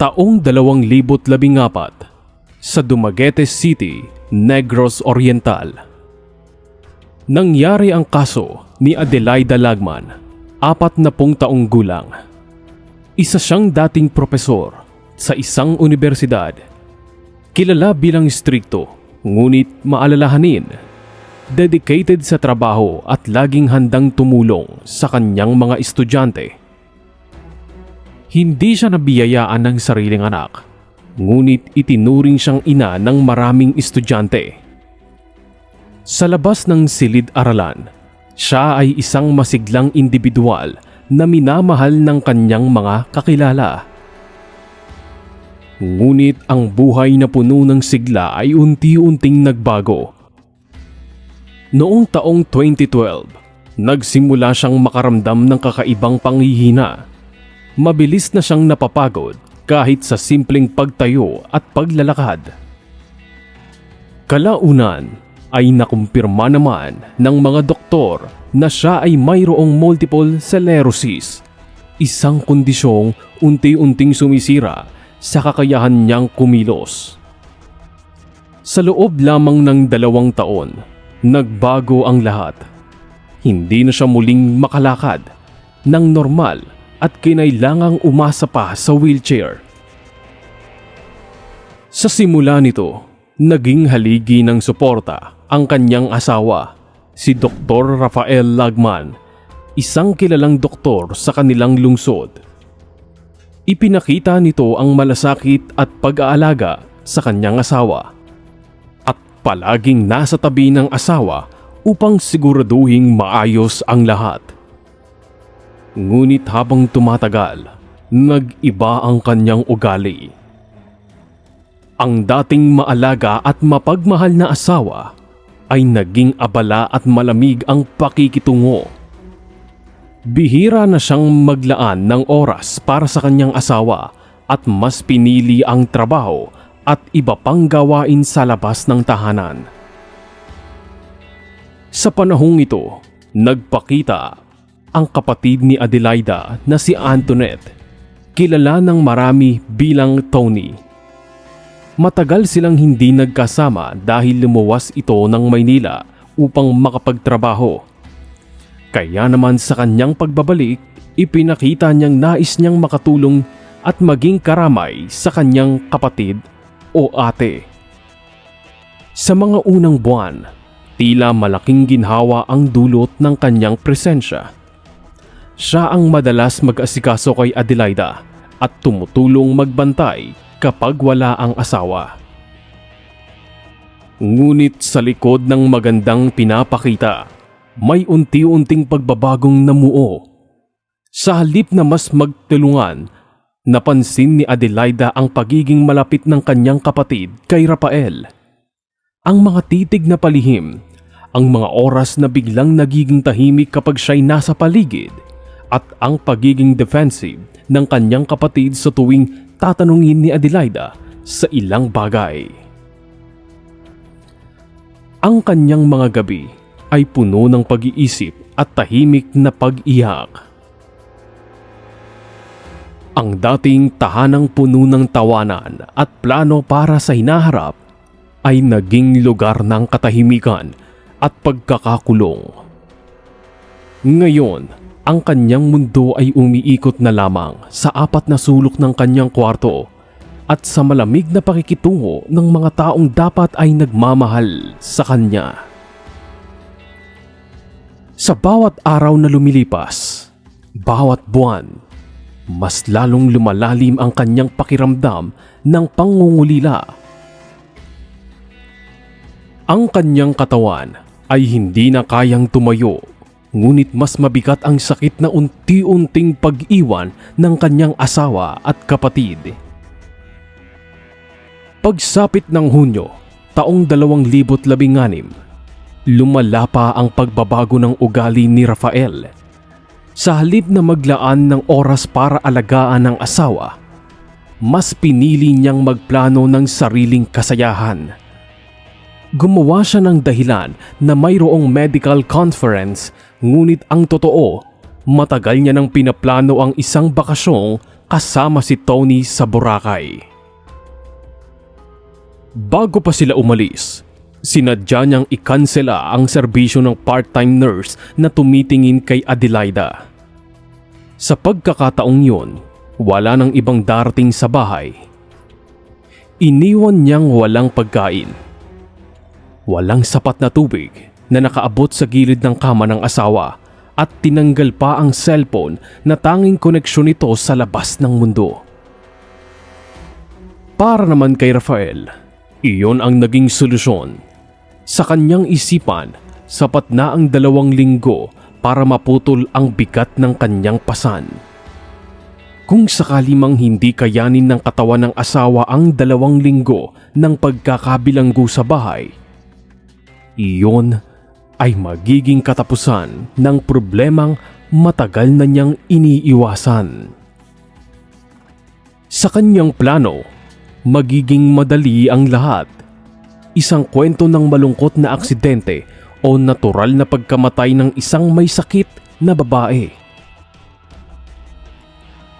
Taong 2014 sa Dumaguete City, Negros Oriental. Nangyari ang kaso ni Adelaida Lagman, 40 taong gulang. Isa siyang dating propesor sa isang universidad. Kilala bilang strikto, ngunit maalalahanin. Dedicated sa trabaho at laging handang tumulong sa kanyang mga estudyante. Hindi siya nabiyayaan ng sariling anak, ngunit itinuring siyang ina ng maraming estudyante. Sa labas ng silid-aralan, siya ay isang masiglang individual na minamahal ng kanyang mga kakilala. Ngunit ang buhay na puno ng sigla ay unti-unting nagbago. Noong taong 2012, nagsimula siyang makaramdam ng kakaibang panghihina. Mabilis na siyang napapagod kahit sa simpleng pagtayo at paglalakad. Kalaunan ay nakumpirma naman ng mga doktor na siya ay mayroong multiple sclerosis, isang kondisyong unti-unting sumisira sa kakayahan niyang kumilos. Sa loob lamang ng 2 taon, nagbago ang lahat. Hindi na siya muling makalakad ng normal at kinailangang umasa pa sa wheelchair. Sa simula nito, naging haligi ng suporta ang kanyang asawa, si Dr. Rafael Lagman, isang kilalang doktor sa kanilang lungsod. Ipinakita nito ang malasakit at pag-aalaga sa kanyang asawa at palaging nasa tabi ng asawa upang siguraduhing maayos ang lahat. Ngunit habang tumatagal, nag-iba ang kanyang ugali. Ang dating maalaga at mapagmahal na asawa ay naging abala at malamig ang pakikitungo. Bihira na siyang maglaan ng oras para sa kanyang asawa at mas pinili ang trabaho at iba pang gawain sa labas ng tahanan. Sa panahong ito, nagpakita ang kapatid ni Adelaida na si Antoinette, kilala ng marami bilang Tony. Matagal silang hindi nagkasama dahil lumuwas ito ng Maynila upang makapagtrabaho. Kaya naman sa kanyang pagbabalik, ipinakita niyang nais niyang makatulong at maging karamay sa kanyang kapatid o ate. Sa mga unang buwan, tila malaking ginhawa ang dulot ng kanyang presensya. Siya ang madalas mag-asikaso kay Adelaida at tumutulong magbantay kapag wala ang asawa. Ngunit sa likod ng magandang pinapakita, may unti-unting pagbabagong namuo. Sa halip na mas magtulungan, napansin ni Adelaida ang pagiging malapit ng kanyang kapatid kay Rafael. Ang mga titig na palihim, ang mga oras na biglang nagiging tahimik kapag siya'y nasa paligid, at ang pagiging defensive ng kanyang kapatid sa tuwing tatanungin ni Adelaida sa ilang bagay. Ang kanyang mga gabi ay puno ng pag-iisip at tahimik na pag-iyak. Ang dating tahanang puno ng tawanan at plano para sa hinaharap ay naging lugar ng katahimikan at pagkakakulong. Ngayon, ang kanyang mundo ay umiikot na lamang sa 4 na sulok ng kanyang kwarto at sa malamig na pakikitungo ng mga taong dapat ay nagmamahal sa kanya. Sa bawat araw na lumilipas, bawat buwan, mas lalong lumalalim ang kanyang pakiramdam ng pangungulila. Ang kanyang katawan ay hindi na kayang tumayo. Ngunit mas mabigat ang sakit na unti-unting pag-iwan ng kanyang asawa at kapatid. Pagsapit ng Hunyo, taong 2016, lumala pa ang pagbabago ng ugali ni Rafael. Sa halip na maglaan ng oras para alagaan ang asawa, mas pinili niyang magplano ng sariling kasayahan. Gumawa siya ng dahilan na mayroong medical conference, ngunit ang totoo, matagal niya nang pinaplano ang isang bakasyong kasama si Tony sa Boracay. Bago pa sila umalis, sinadya niyang ikansela ang serbisyo ng part-time nurse na tumitingin kay Adelaida. Sa pagkakataong yun, wala nang ibang darating sa bahay. Iniwan niyang walang pagkain, walang sapat na tubig na nakaabot sa gilid ng kama ng asawa at tinanggal pa ang cellphone na tanging koneksyon nito sa labas ng mundo. Para naman kay Rafael, iyon ang naging solusyon. Sa kanyang isipan, sapat na ang 2 linggo para maputol ang bigat ng kanyang pasan. Kung sakali mang hindi kayanin ng katawan ng asawa ang 2 linggo ng pagkakabilanggo sa bahay, iyon ay magiging katapusan ng problemang matagal na niyang iniiwasan. Sa kanyang plano, magiging madali ang lahat. Isang kwento ng malungkot na aksidente o natural na pagkamatay ng isang may sakit na babae.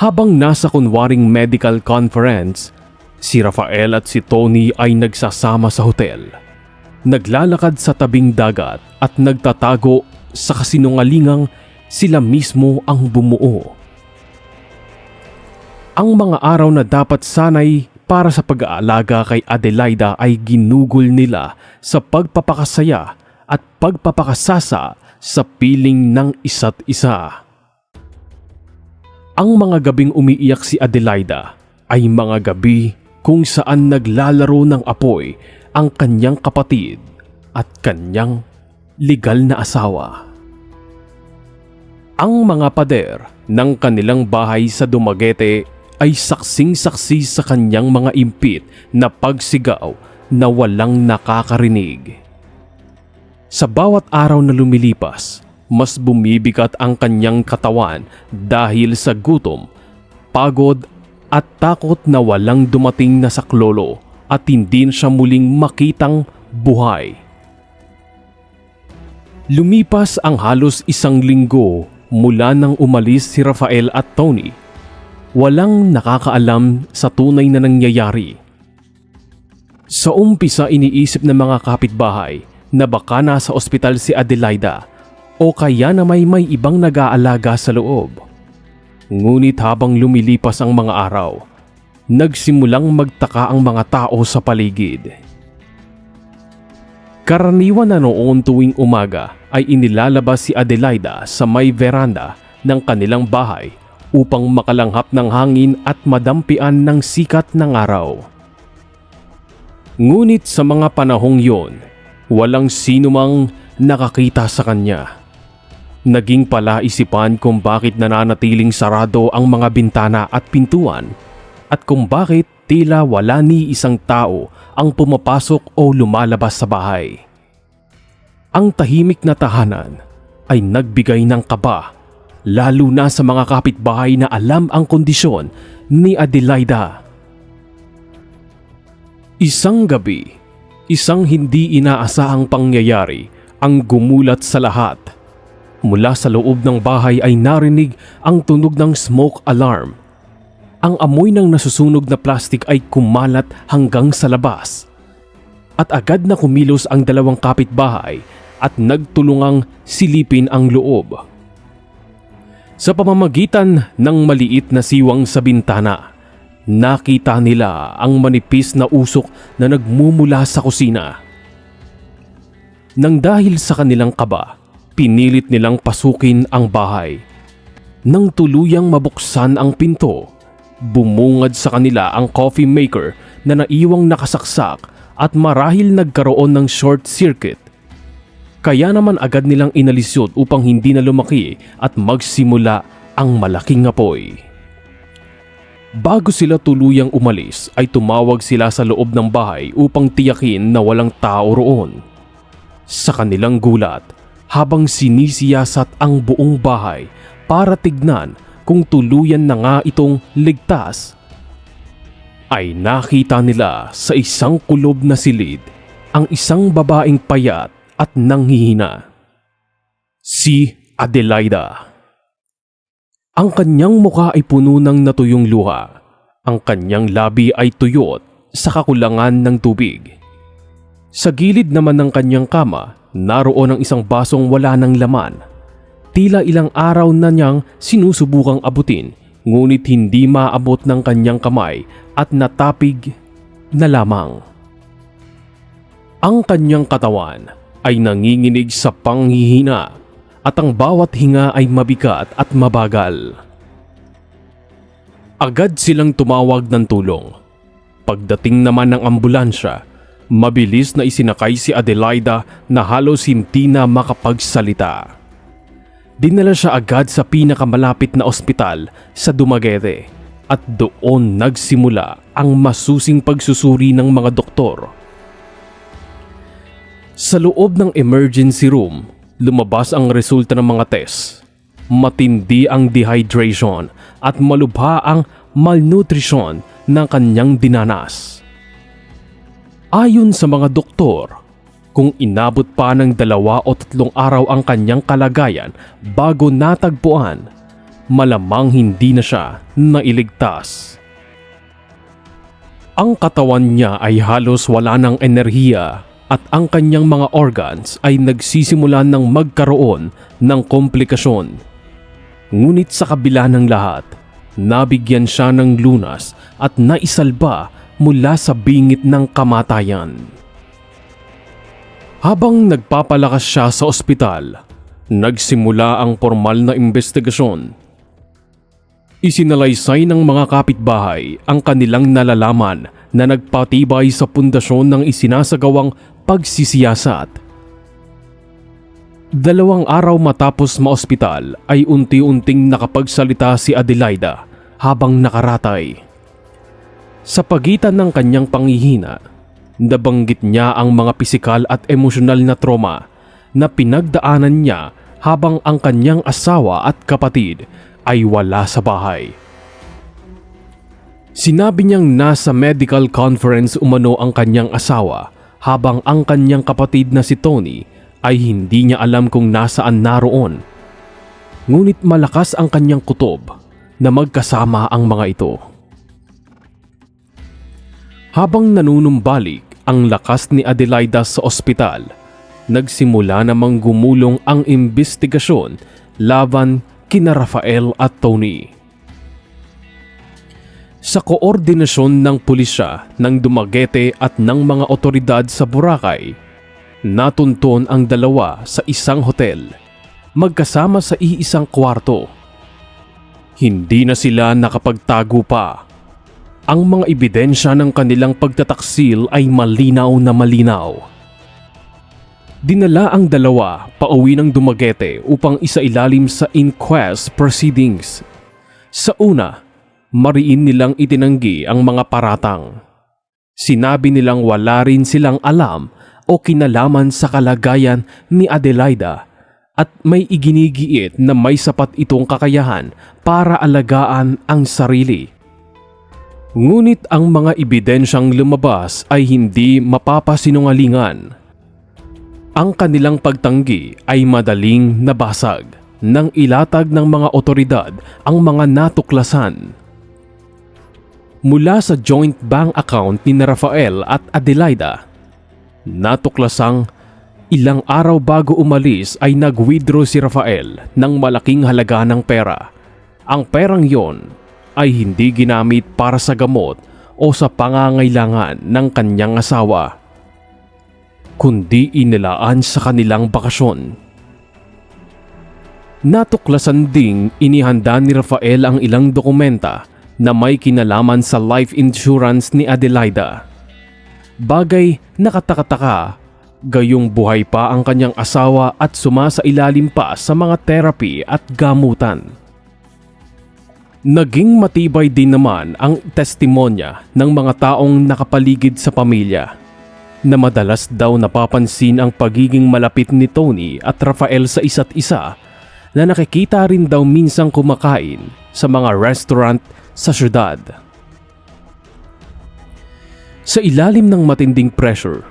Habang nasa kunwaring medical conference, si Rafael at si Tony ay nagsasama sa hotel. Naglalakad sa tabing dagat at nagtatago sa kasinungalingang sila mismo ang bumuo. Ang mga araw na dapat sanay para sa pag-aalaga kay Adelaida ay ginugol nila sa pagpapakasaya at pagpapakasasa sa piling ng isa't isa. Ang mga gabing umiiyak si Adelaida ay mga gabi kung saan naglalaro ng apoy ang kanyang kapatid at kanyang legal na asawa. Ang mga pader ng kanilang bahay sa Dumaguete ay saksing-saksi sa kanyang mga impit na pagsigaw na walang nakakarinig. Sa bawat araw na lumilipas, mas bumibigat ang kanyang katawan dahil sa gutom, pagod at takot na walang dumating na saklolo at hindi siya muling makitang buhay. Lumipas ang halos 1 linggo mula nang umalis si Rafael at Tony. Walang nakakaalam sa tunay na nangyayari. Sa umpisa iniisip ng mga kapitbahay na baka nasa ospital si Adelaida o kaya na may ibang nag-aalaga sa loob. Ngunit habang lumilipas ang mga araw, nagsimulang magtaka ang mga tao sa paligid. Karaniwan na noon tuwing umaga ay inilalabas si Adelaida sa may veranda ng kanilang bahay upang makalanghap ng hangin at madampian ng sikat ng araw. Ngunit sa mga panahong yon, walang sinumang nakakita sa kanya. Naging palaisipan kung bakit nananatiling sarado ang mga bintana at pintuan at kung bakit tila wala ni isang tao ang pumapasok o lumalabas sa bahay. Ang tahimik na tahanan ay nagbigay ng kaba, lalo na sa mga kapitbahay na alam ang kondisyon ni Adelaida. Isang gabi, isang hindi inaasahang pangyayari ang gumulat sa lahat. Mula sa loob ng bahay ay narinig ang tunog ng smoke alarm. Ang amoy ng nasusunog na plastik ay kumalat hanggang sa labas. At agad na kumilos ang 2 kapitbahay at nagtulungang silipin ang loob. Sa pamamagitan ng maliit na siwang sa bintana, nakita nila ang manipis na usok na nagmumula sa kusina. Nang dahil sa kanilang kaba, pinilit nilang pasukin ang bahay. Nang tuluyang mabuksan ang pinto, bumungad sa kanila ang coffee maker na naiwang nakasaksak at marahil nagkaroon ng short circuit. Kaya naman agad nilang inalis yun upang hindi na lumaki at magsimula ang malaking apoy. Bago sila tuluyang umalis ay tumawag sila sa loob ng bahay upang tiyakin na walang tao roon. Sa kanilang gulat, habang sinisiyasat ang buong bahay para tignan kung tuluyan na nga itong ligtas, ay nakita nila sa isang kulob na silid ang isang babaeng payat at nanghihina. Si Adelaida. Ang kanyang muka ay puno ng natuyong luha. Ang kanyang labi ay tuyot sa kakulangan ng tubig. Sa gilid naman ng kanyang kama, naroon ang isang basong wala ng laman. Tila ilang araw na niyang sinusubukang abutin, ngunit hindi maabot ng kanyang kamay at natapig na lamang. Ang kanyang katawan ay nanginginig sa panghihina at ang bawat hinga ay mabigat at mabagal. Agad silang tumawag ng tulong. Pagdating naman ng ambulansya, mabilis na isinakay si Adelaida na halos hindi na makapagsalita. Dinala siya agad sa pinakamalapit na ospital sa Dumaguete at doon nagsimula ang masusing pagsusuri ng mga doktor. Sa loob ng emergency room, lumabas ang resulta ng mga test. Matindi ang dehydration at malubha ang malnutrition ng kanyang dinanas. Ayon sa mga doktor, kung inabot pa ng 2 o 3 araw ang kanyang kalagayan bago natagpuan, malamang hindi na siya nailigtas. Ang katawan niya ay halos wala ng enerhiya at ang kanyang mga organs ay nagsisimula ng magkaroon ng komplikasyon. Ngunit sa kabila ng lahat, nabigyan siya ng lunas at naisalba mula sa bingit ng kamatayan. Habang nagpapalakas siya sa ospital, nagsimula ang formal na investigasyon. Isinalaysay ng mga kapitbahay ang kanilang nalalaman na nagpatibay sa pundasyon ng isinasagawang pagsisiyasat. 2 araw matapos maospital ay unti-unting nakapagsalita si Adelaida habang nakaratay. Sa pagitan ng kanyang panghihina, nabanggit niya ang mga pisikal at emosyonal na trauma na pinagdaanan niya habang ang kanyang asawa at kapatid ay wala sa bahay. Sinabi niyang nasa medical conference umano ang kanyang asawa habang ang kanyang kapatid na si Tony ay hindi niya alam kung nasaan naroon. Ngunit malakas ang kanyang kutob na magkasama ang mga ito. Habang nanunumbalik ang lakas ni Adelaida sa ospital, nagsimula namang gumulong ang imbestigasyon laban kina Rafael at Tony. Sa koordinasyon ng pulisya ng Dumaguete at ng mga otoridad sa Boracay, natunton ang dalawa sa isang hotel, magkasama sa iisang kwarto. Hindi na sila nakapagtago pa. Ang mga ebidensya ng kanilang pagtataksil ay malinaw na malinaw. Dinala ang dalawa pauwi ng Dumaguete upang isailalim sa inquest proceedings. Sa una, mariin nilang itinanggi ang mga paratang. Sinabi nilang wala rin silang alam o kinalaman sa kalagayan ni Adelaida at may iginigiit na may sapat itong kakayahan para alagaan ang sarili. Ngunit ang mga ebidensyang lumabas ay hindi mapapasinungalingan. Ang kanilang pagtanggi ay madaling nabasag nang ilatag ng mga otoridad ang mga natuklasan. Mula sa joint bank account ni Rafael at Adelaida, natuklasang ilang araw bago umalis ay nag-withdraw si Rafael ng malaking halaga ng pera. Ang perang yon ay hindi ginamit para sa gamot o sa pangangailangan ng kanyang asawa, kundi inilaan sa kanilang bakasyon. Natuklasan ding inihanda ni Rafael ang ilang dokumenta na may kinalaman sa life insurance ni Adelaida. Bagay na katakataka, gayong buhay pa ang kanyang asawa at sumasailalim pa sa mga therapy at gamutan. Naging matibay din naman ang testimonya ng mga taong nakapaligid sa pamilya na madalas daw napapansin ang pagiging malapit ni Tony at Rafael sa isa't isa, na nakikita rin daw minsang kumakain sa mga restaurant sa syudad. Sa ilalim ng matinding pressure,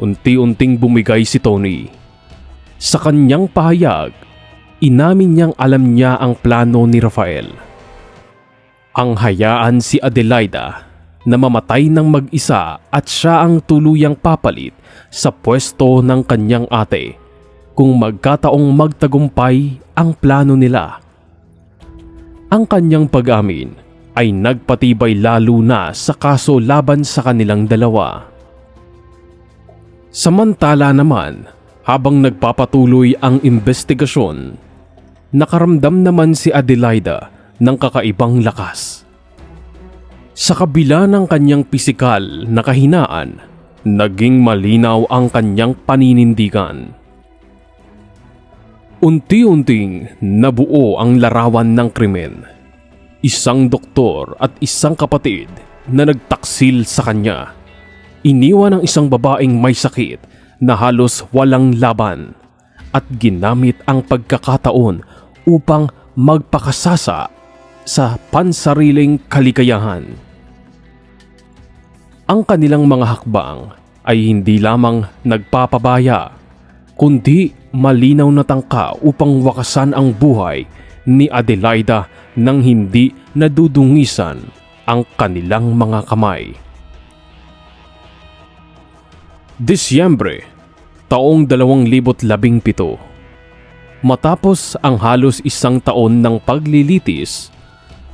unti-unting bumigay si Tony. Sa kanyang pahayag, Inamin niyang alam niya ang plano ni Rafael. Ang hayaan si Adelaida na mamatay ng mag-isa at siya ang tuluyang papalit sa pwesto ng kanyang ate kung magkataong magtagumpay ang plano nila. Ang kanyang pag-amin ay nagpatibay lalo na sa kaso laban sa kanilang dalawa. Samantala naman, habang nagpapatuloy ang investigasyon, nakaramdam naman si Adelaida ng kakaibang lakas. Sa kabila ng kanyang pisikal na kahinaan, naging malinaw ang kanyang paninindigan. Unti-unting nabuo ang larawan ng krimen. Isang doktor at isang kapatid na nagtaksil sa kanya. Iniwan ang isang babaeng may sakit na halos walang laban at ginamit ang pagkakataon upang magpakasasa sa pansariling kaligayahan. Ang kanilang mga hakbang ay hindi lamang nagpapabaya, kundi malinaw na tangka upang wakasan ang buhay ni Adelaida nang hindi nadudungisan ang kanilang mga kamay. Disyembre, taong 2017. Matapos ang halos isang taon ng paglilitis,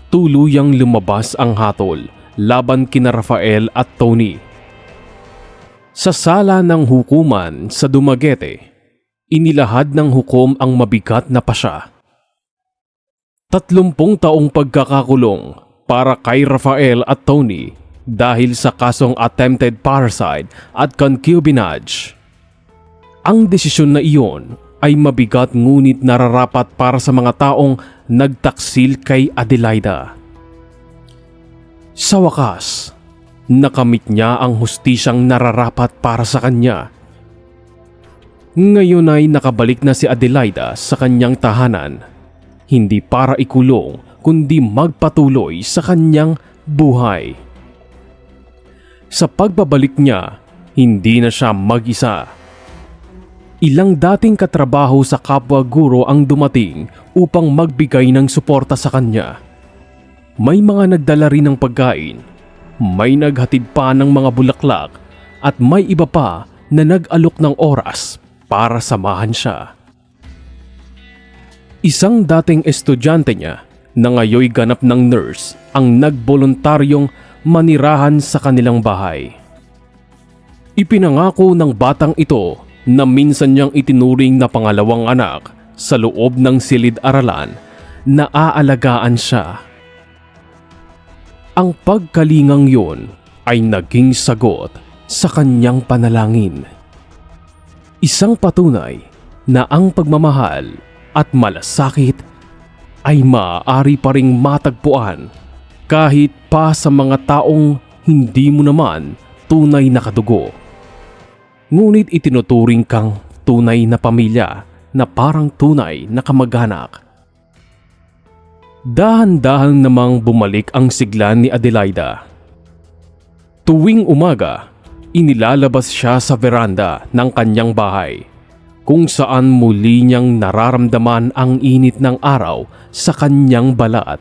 tuluyang lumabas ang hatol laban kina Rafael at Tony. Sa sala ng hukuman sa Dumaguete, inilahad ng hukom ang mabigat na pasya. 30 taong pagkakakulong para kay Rafael at Tony dahil sa kasong attempted parricide at concubinage. Ang desisyon na iyon ay mabigat ngunit nararapat para sa mga taong nagtaksil kay Adelaida. Sa wakas, nakamit niya ang hustisyang nararapat para sa kanya. Ngayon ay nakabalik na si Adelaida sa kanyang tahanan, hindi para ikulong kundi magpatuloy sa kanyang buhay. Sa pagbabalik niya, hindi na siya mag-isa. Ilang dating katrabaho sa kapwa guro ang dumating upang magbigay ng suporta sa kanya. May mga nagdala rin ng pagkain, may naghatid pa ng mga bulaklak at may iba pa na nag-alok ng oras para samahan siya. Isang dating estudyante niya na ngayoy ganap ng nurse ang nagboluntaryong manirahan sa kanilang bahay. Ipinangako ng batang ito na minsan niyang itinuring na pangalawang anak sa loob ng silid-aralan na aalagaan siya. Ang pagkalingang yun ay naging sagot sa kanyang panalangin. Isang patunay na ang pagmamahal at malasakit ay maaari pa ring matagpuan kahit pa sa mga taong hindi mo naman tunay na kadugo. Ngunit itinuturing kang tunay na pamilya na parang tunay na kamag-anak. Dahan-dahan namang bumalik ang sigla ni Adelaida. Tuwing umaga, inilalabas siya sa veranda ng kanyang bahay, kung saan muli niyang nararamdaman ang init ng araw sa kanyang balat.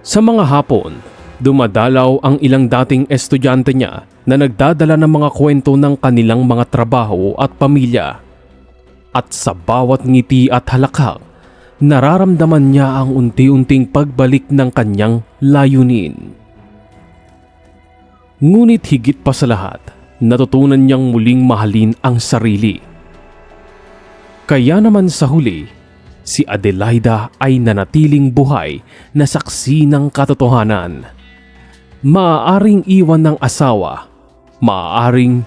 Sa mga hapon, dumadalaw ang ilang dating estudyante niya na nagdadala ng mga kwento ng kanilang mga trabaho at pamilya. At sa bawat ngiti at halakhak, nararamdaman niya ang unti-unting pagbalik ng kanyang layunin. Ngunit higit pa sa lahat, natutunan niyang muling mahalin ang sarili. Kaya naman sa huli, si Adelaida ay nanatiling buhay na saksi ng katotohanan. Maaaring iwan ng asawa, maaaring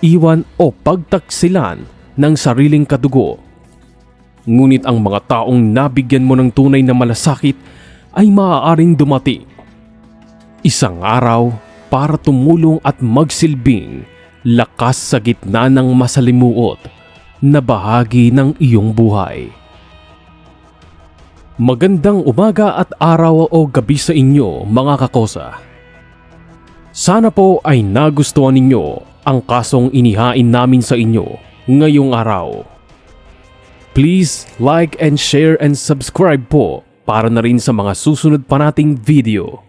iwan o pagtaksilan ng sariling kadugo. Ngunit ang mga taong nabigyan mo ng tunay na malasakit ay maaaring dumating isang araw para tumulong at magsilbing lakas sa gitna ng masalimuot na bahagi ng iyong buhay. Magandang umaga at araw o gabi sa inyo mga kakosa. Sana po ay nagustuhan ninyo ang kasong inihain namin sa inyo ngayong araw. Please like and share and subscribe po para na rin sa mga susunod pa nating video.